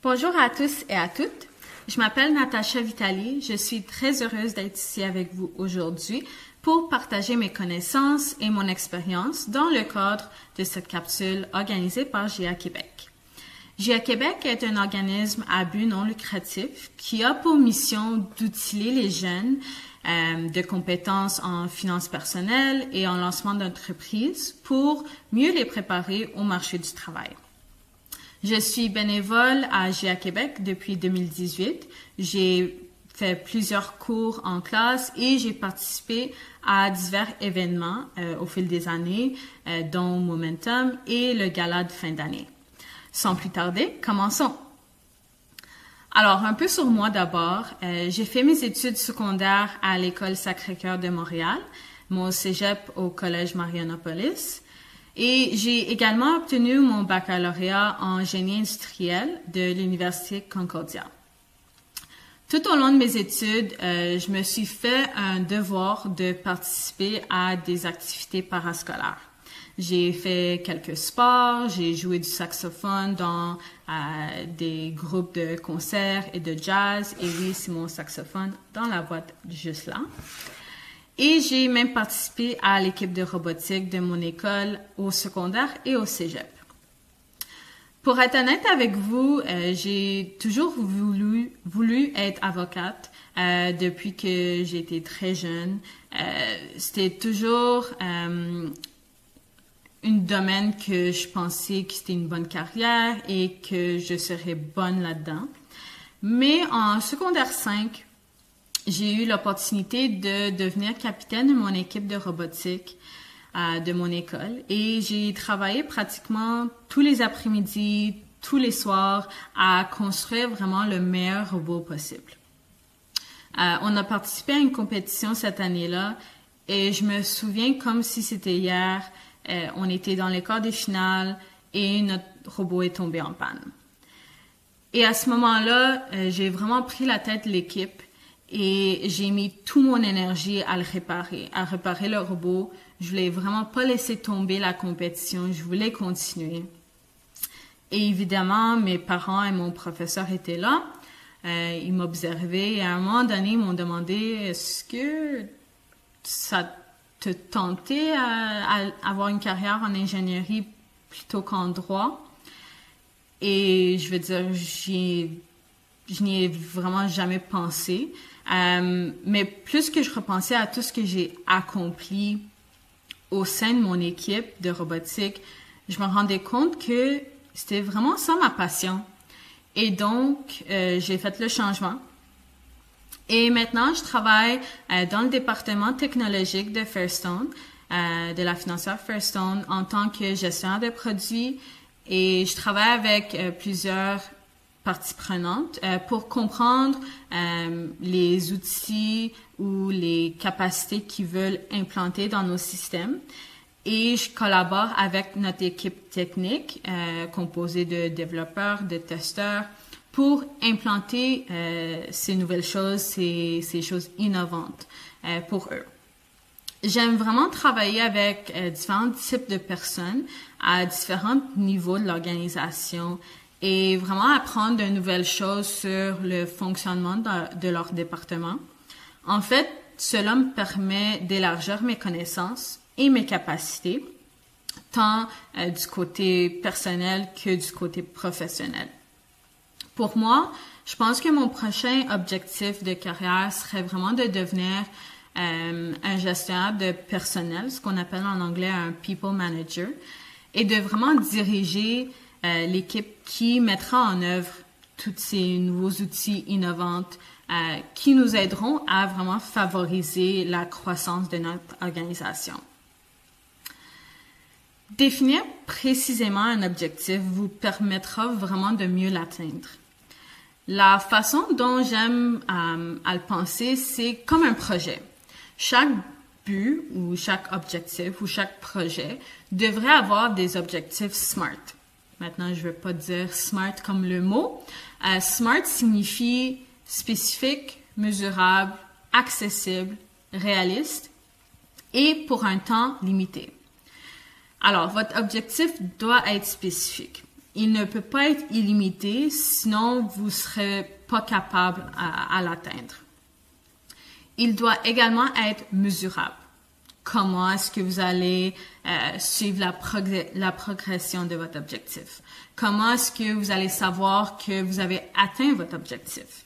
Bonjour à tous et à toutes. Je m'appelle Natacha Vitali. Je suis très heureuse d'être ici avec vous aujourd'hui pour partager mes connaissances et mon expérience dans le cadre de cette capsule organisée par GIA Québec. GIA Québec est un organisme à but non lucratif qui a pour mission d'outiller les jeunes de compétences en finances personnelles et en lancement d'entreprises pour mieux les préparer au marché du travail. Je suis bénévole à GIA Québec depuis 2018. J'ai fait plusieurs cours en classe et j'ai participé à divers événements au fil des années, dont Momentum et le gala de fin d'année. Sans plus tarder, commençons. Alors, un peu sur moi d'abord. J'ai fait mes études secondaires à l'École Sacré-Cœur de Montréal, mon cégep au Collège Marianopolis. Et j'ai également obtenu mon baccalauréat en génie industriel de l'Université Concordia. Tout au long de mes études, je me suis fait un devoir de participer à des activités parascolaires. J'ai fait quelques sports, j'ai joué du saxophone dans des groupes de concerts et de jazz. Et oui, c'est mon saxophone dans la boîte juste là. Et j'ai même participé à l'équipe de robotique de mon école au secondaire et au cégep. Pour être honnête avec vous, j'ai toujours voulu être avocate depuis que j'étais très jeune. C'était toujours un domaine que je pensais que c'était une bonne carrière et que je serais bonne là-dedans. Mais en secondaire 5, j'ai eu l'opportunité de devenir capitaine de mon équipe de robotique de mon école et j'ai travaillé pratiquement tous les après-midi, tous les soirs à construire vraiment le meilleur robot possible. On a participé à une compétition cette année-là et je me souviens comme si c'était hier, on était dans les quarts des finales et notre robot est tombé en panne. Et à ce moment-là, j'ai vraiment pris la tête de l'équipe. Et j'ai mis toute mon énergie à réparer le robot. Je voulais vraiment pas laisser tomber la compétition. Je voulais continuer. Et évidemment, mes parents et mon professeur étaient là. Ils m'observaient et à un moment donné, ils m'ont demandé est-ce que ça te tentait à avoir une carrière en ingénierie plutôt qu'en droit? Et je veux dire, je n'y ai vraiment jamais pensé. Mais plus que je repensais à tout ce que j'ai accompli au sein de mon équipe de robotique, je me rendais compte que c'était vraiment ça ma passion. Et donc, j'ai fait le changement. Et maintenant, je travaille dans le département technologique de Fairstone, de la financière Fairstone, en tant que gestionnaire de produits. Et je travaille avec plusieurs parties prenantes pour comprendre les outils ou les capacités qu'ils veulent implanter dans nos systèmes. Et je collabore avec notre équipe technique composée de développeurs, de testeurs pour implanter ces nouvelles choses, ces choses innovantes pour eux. J'aime vraiment travailler avec différents types de personnes à différents niveaux de l'organisation et vraiment apprendre de nouvelles choses sur le fonctionnement de leur département. En fait, cela me permet d'élargir mes connaissances et mes capacités, tant du côté personnel que du côté professionnel. Pour moi, je pense que mon prochain objectif de carrière serait vraiment de devenir un gestionnaire de personnel, ce qu'on appelle en anglais un people manager, et de vraiment diriger l'équipe qui mettra en œuvre tous ces nouveaux outils innovants qui nous aideront à vraiment favoriser la croissance de notre organisation. Définir précisément un objectif vous permettra vraiment de mieux l'atteindre. La façon dont j'aime à le penser, c'est comme un projet. Chaque but ou chaque objectif ou chaque projet devrait avoir des objectifs SMART. Maintenant, je ne vais pas dire SMART comme le mot. SMART signifie spécifique, mesurable, accessible, réaliste et pour un temps limité. Alors, votre objectif doit être spécifique. il ne peut pas être illimité, sinon vous ne serez pas capable à l'atteindre. Il doit également être mesurable. Comment est-ce que vous allez suivre la progression de votre objectif? Comment est-ce que vous allez savoir que vous avez atteint votre objectif?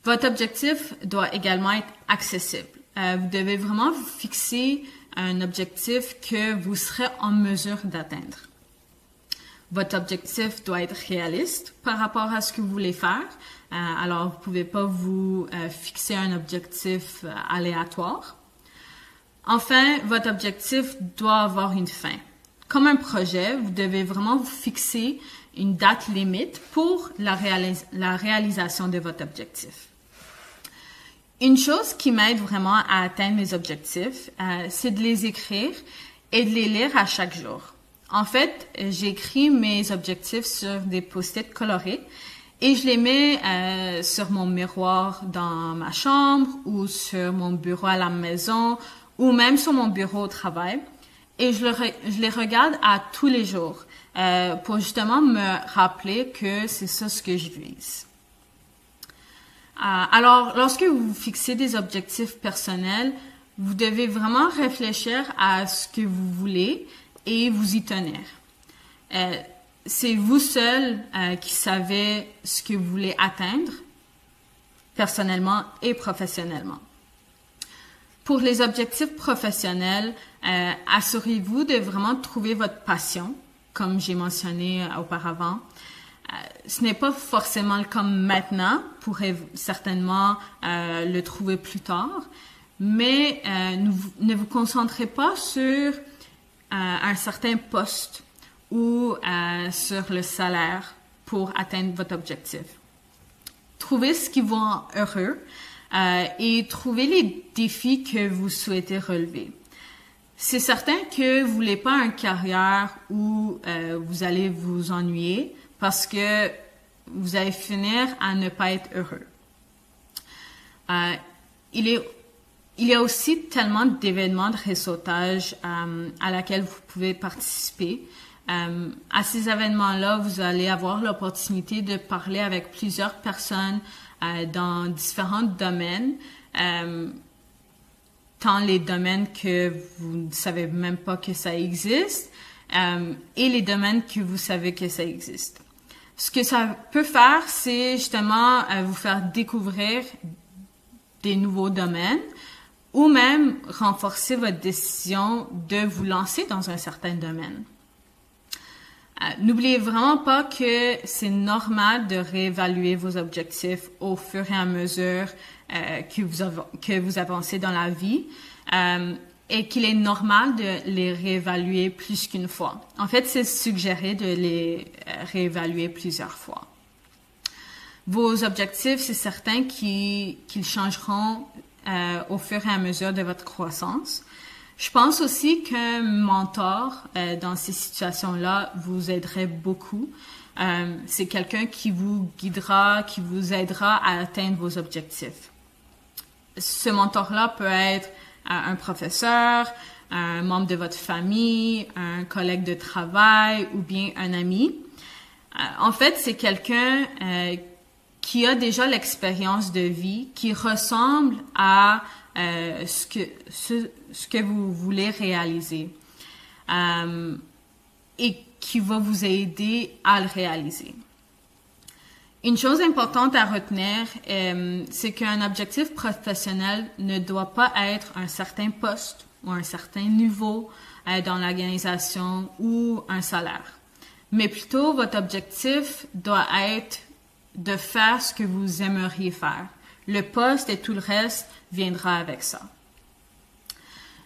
Votre objectif doit également être accessible. Vous devez vraiment vous fixer un objectif que vous serez en mesure d'atteindre. Votre objectif doit être réaliste par rapport à ce que vous voulez faire. Alors, vous ne pouvez pas vous fixer un objectif aléatoire. Enfin, votre objectif doit avoir une fin. Comme un projet, vous devez vraiment vous fixer une date limite pour la réalisation de votre objectif. Une chose qui m'aide vraiment à atteindre mes objectifs, c'est de les écrire et de les lire à chaque jour. En fait, j'écris mes objectifs sur des post-it colorés et je les mets sur mon miroir dans ma chambre ou sur mon bureau à la maison ou même sur mon bureau au travail. Et je les regarde à tous les jours pour justement me rappeler que c'est ça ce que je vise. Alors, lorsque vous fixez des objectifs personnels, vous devez vraiment réfléchir à ce que vous voulez et vous y tenir. C'est vous seul qui savez ce que vous voulez atteindre personnellement et professionnellement. Pour les objectifs professionnels, assurez-vous de vraiment trouver votre passion, comme j'ai mentionné auparavant. Ce n'est pas forcément le cas maintenant, vous pourrez certainement le trouver plus tard, mais ne vous concentrez pas sur un certain poste ou sur le salaire pour atteindre votre objectif. Trouvez ce qui vous rend heureux et trouvez les défis que vous souhaitez relever. C'est certain que vous voulez pas une carrière où vous allez vous ennuyer parce que vous allez finir à ne pas être heureux. Il y a aussi tellement d'événements de réseautage à laquelle vous pouvez participer. À ces événements-là, vous allez avoir l'opportunité de parler avec plusieurs personnes dans différents domaines, tant les domaines que vous ne savez même pas que ça existe et les domaines que vous savez que ça existe. Ce que ça peut faire, c'est justement vous faire découvrir des nouveaux domaines ou même renforcer votre décision de vous lancer dans un certain domaine. N'oubliez vraiment pas que c'est normal de réévaluer vos objectifs au fur et à mesure que vous avancez dans la vie et qu'il est normal de les réévaluer plus qu'une fois. En fait, c'est suggéré de les réévaluer plusieurs fois. Vos objectifs, c'est certain qu'ils changeront au fur et à mesure de votre croissance. Je pense aussi qu'un mentor dans ces situations-là vous aiderait beaucoup. C'est quelqu'un qui vous guidera, qui vous aidera à atteindre vos objectifs. Ce mentor-là peut être un professeur, un membre de votre famille, un collègue de travail ou bien un ami. En fait, c'est quelqu'un qui a déjà l'expérience de vie, qui ressemble à ce que vous voulez réaliser et qui va vous aider à le réaliser. Une chose importante à retenir, c'est qu'un objectif professionnel ne doit pas être un certain poste ou un certain niveau dans l'organisation ou un salaire. Mais plutôt, votre objectif doit être de faire ce que vous aimeriez faire. Le poste et tout le reste viendra avec ça.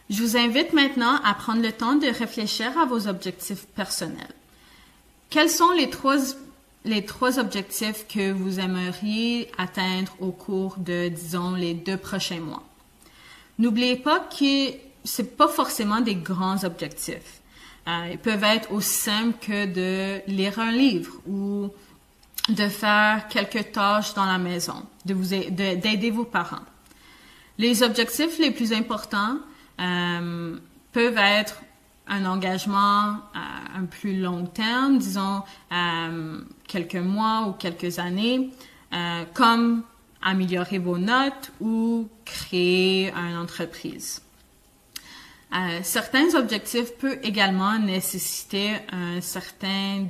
Je vous invite maintenant à prendre le temps de réfléchir à vos objectifs personnels. Quels sont les trois objectifs que vous aimeriez atteindre au cours de, disons, les 2 prochains mois? N'oubliez pas que c'est pas forcément des grands objectifs. Ils peuvent être aussi simples que de lire un livre ou de faire quelques tâches dans la maison, d'aider vos parents. Les objectifs les plus importants peuvent être un engagement à un plus long terme, disons quelques mois ou quelques années, comme améliorer vos notes ou créer une entreprise. Certains objectifs peuvent également nécessiter un certain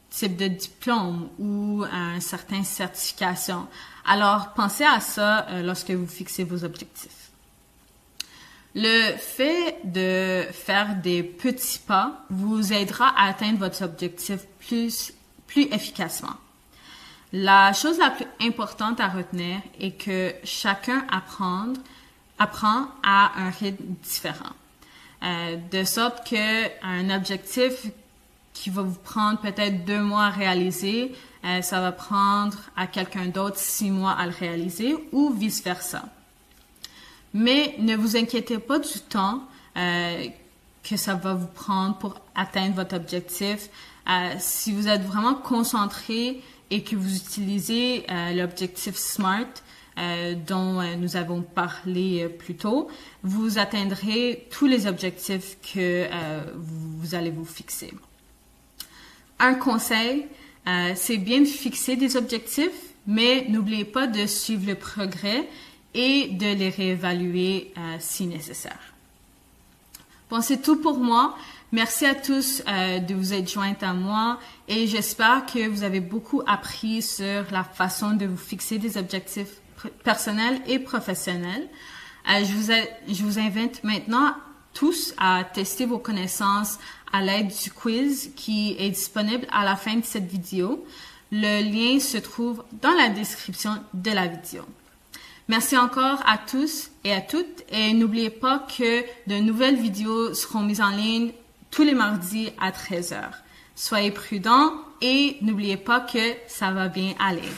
type de diplôme ou une certaine certification. Alors, pensez à ça lorsque vous fixez vos objectifs. Le fait de faire des petits pas vous aidera à atteindre votre objectif plus efficacement. La chose la plus importante à retenir est que chacun apprend à un rythme différent. De sorte qu'un objectif qui va vous prendre peut-être 2 mois à réaliser, ça va prendre à quelqu'un d'autre 6 mois à le réaliser ou vice-versa. Mais ne vous inquiétez pas du temps que ça va vous prendre pour atteindre votre objectif. Si vous êtes vraiment concentré et que vous utilisez l'objectif SMART dont nous avons parlé plus tôt, vous atteindrez tous les objectifs que vous allez vous fixer. Un conseil, c'est bien de fixer des objectifs, mais n'oubliez pas de suivre le progrès et de les réévaluer si nécessaire. Bon, c'est tout pour moi. Merci à tous de vous être joints à moi et j'espère que vous avez beaucoup appris sur la façon de vous fixer des objectifs personnels et professionnels. Je vous invite maintenant tous à tester vos connaissances à l'aide du quiz qui est disponible à la fin de cette vidéo. Le lien se trouve dans la description de la vidéo. Merci encore à tous et à toutes et n'oubliez pas que de nouvelles vidéos seront mises en ligne tous les mardis à 13h. Soyez prudents et n'oubliez pas que ça va bien aller.